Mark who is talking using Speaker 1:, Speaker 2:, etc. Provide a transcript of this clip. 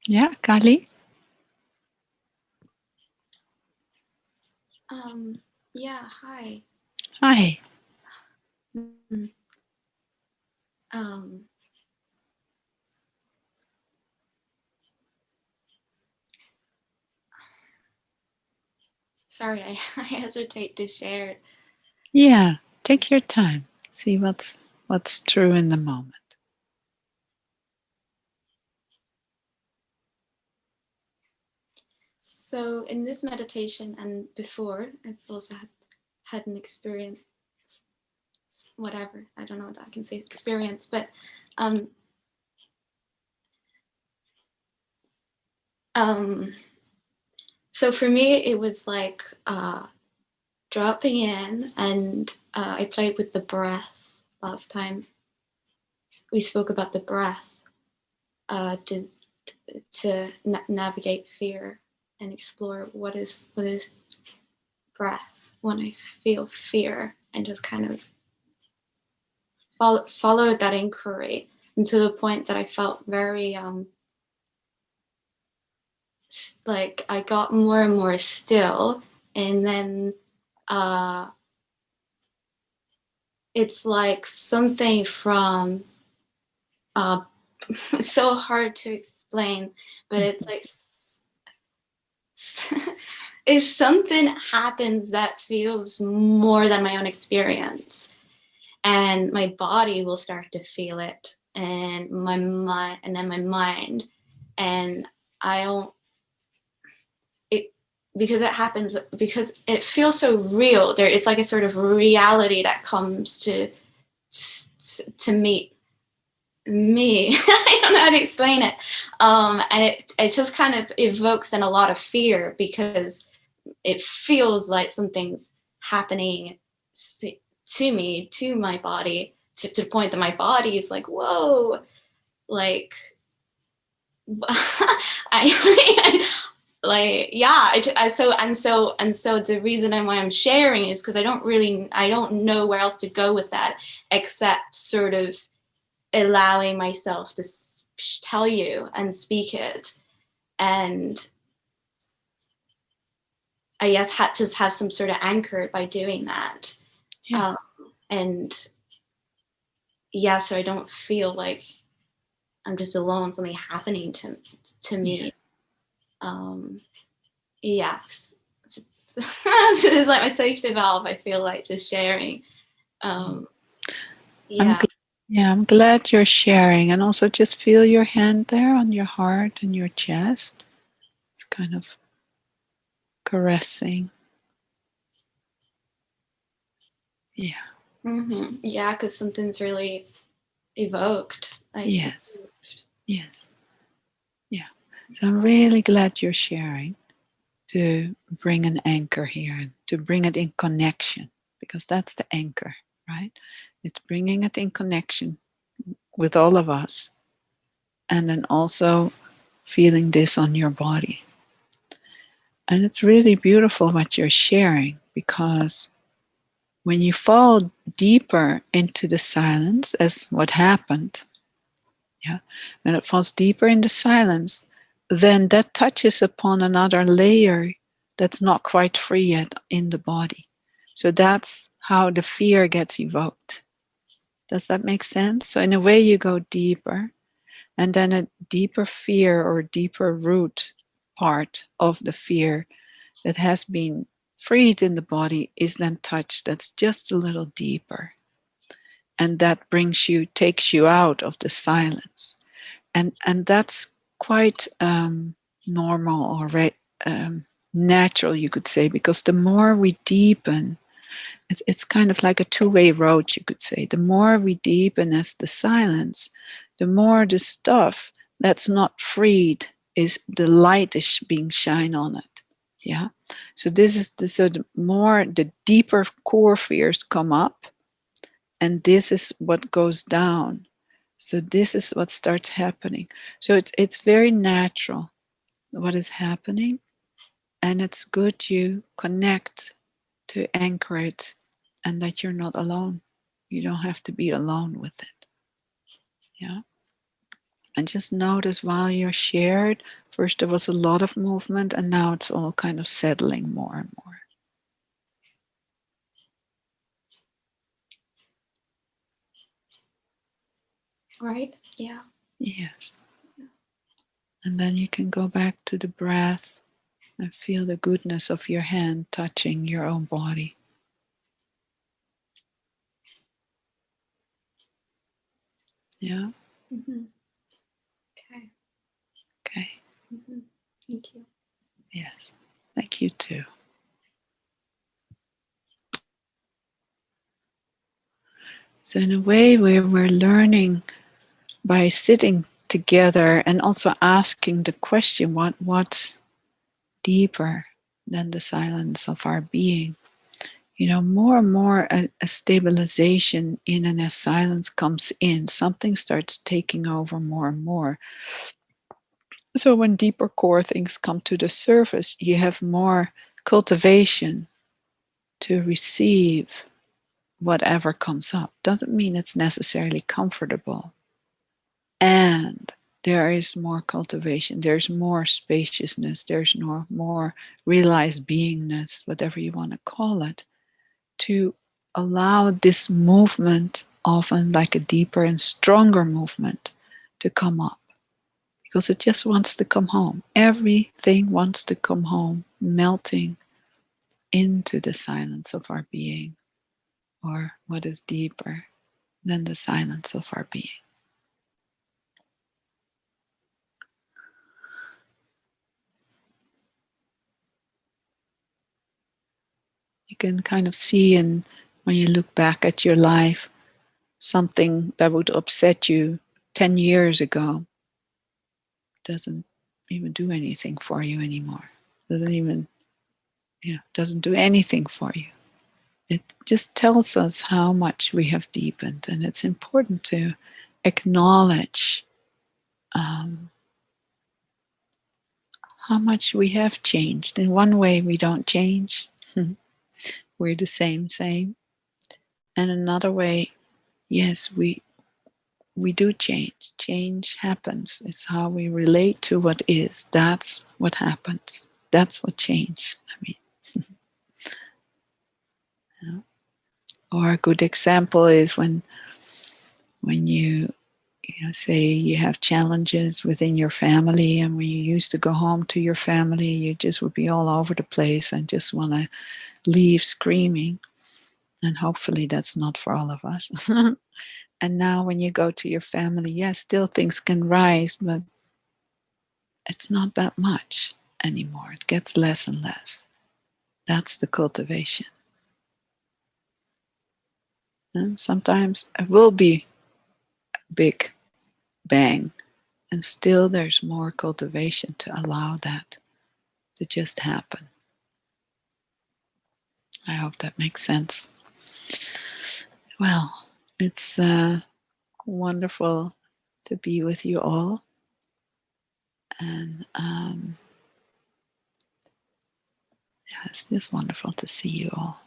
Speaker 1: Yeah, Kali?
Speaker 2: Yeah, hi.
Speaker 1: Hi.
Speaker 2: Mm, Um, sorry, I hesitate to share.
Speaker 1: Yeah, take your time. See what's true in the moment.
Speaker 2: So in this meditation and before, I've also had an experience, whatever, I don't know what I can say experience, but um, um, so for me, it was like dropping in, and I played with the breath last time. We spoke about the breath to navigate fear and explore what is breath when I feel fear, and just kind of followed that inquiry, and to the point that I felt very like I got more and more still, and then it's like something from it's so hard to explain, but it's like if something happens that feels more than my own experience, and my body will start to feel it, and my mind, and then my mind, and I don't it because it happens, because it feels so real. There, it's like a sort of reality that comes to meet me. I don't know how to explain it. And it just kind of evokes in a lot of fear, because it feels like something's happening to me, to my body, to the point that my body is like, whoa, like I like, yeah. So the reason why I'm sharing is because I don't know where else to go with that, except sort of allowing myself to tell you and speak it. And I guess had to have some sort of anchor by doing that.
Speaker 1: Yeah.
Speaker 2: um, and yeah, so I don't feel like I'm just alone, something happening to
Speaker 1: Yeah.
Speaker 2: me. Yes. So it's like my safety valve, I feel like, just sharing. um,
Speaker 1: I'm
Speaker 2: yeah.
Speaker 1: gl- yeah, I'm glad you're sharing, and also just feel your hand there on your heart and your chest. It's kind of caressing. Yeah.
Speaker 2: Yeah, because something's really evoked, like.
Speaker 1: Yes. Yes. Yeah. So I'm really glad you're sharing to bring an anchor here and to bring it in connection, because that's the anchor, right? It's bringing it in connection with all of us, and then also feeling this on your body. And it's really beautiful what you're sharing, because when you fall deeper into the silence, as what happened, yeah, when it falls deeper in the silence, then that touches upon another layer that's not quite free yet in the body. So that's how the fear gets evoked. Does that make sense? So in a way, you go deeper, and then a deeper fear or deeper root part of the fear that has been freed in the body is then touched. That's just a little deeper. And that takes you out of the silence. And that's quite normal or natural, you could say, because the more we deepen, it's kind of like a two-way road, you could say. The more we deepen as the silence, the more the stuff that's not freed is the light is being shined on it. Yeah. So this is so the deeper core fears come up, and this is what goes down. So this is what starts happening. So it's very natural what is happening, and it's good you connect to anchor it, and that you're not alone. You don't have to be alone with it. Yeah. And just notice while you're shared, first there was a lot of movement and now it's all kind of settling more and more.
Speaker 2: Right? Yeah.
Speaker 1: Yes. And then you can go back to the breath and feel the goodness of your hand touching your own body. Yeah?
Speaker 2: Mm-hmm. Okay.
Speaker 1: Okay.
Speaker 2: Mm-hmm. Thank you.
Speaker 1: Yes. Thank you too. So in a way we're learning by sitting together and also asking the question, what's deeper than the silence of our being? You know, more and more a stabilization in and as silence comes in, something starts taking over more and more. So when deeper core things come to the surface, you have more cultivation to receive whatever comes up. Doesn't mean it's necessarily comfortable. And there is more cultivation, there's more spaciousness, there's more realized beingness, whatever you want to call it, to allow this movement, often like a deeper and stronger movement, to come up. Because it just wants to come home. Everything wants to come home, melting into the silence of our being, or what is deeper than the silence of our being. You can kind of see in when you look back at your life, something that would upset you 10 years ago doesn't even do anything for you anymore. Doesn't do anything for you. It just tells us how much we have deepened, and it's important to acknowledge how much we have changed. In one way, we don't change. We're the same. And another way, yes, we do change. Change happens. It's how we relate to what is. That's what happens. That's what change. I mean, you know? Or a good example is when you say you have challenges within your family, and when you used to go home to your family, you just would be all over the place and just want to leave screaming. And hopefully that's not for all of us. And now when you go to your family, yes, still things can rise, but it's not that much anymore. It gets less and less. That's the cultivation. And sometimes it will be a big bang, and still there's more cultivation to allow that to just happen. I hope that makes sense. Well, it's wonderful to be with you all. And yeah, it's just wonderful to see you all.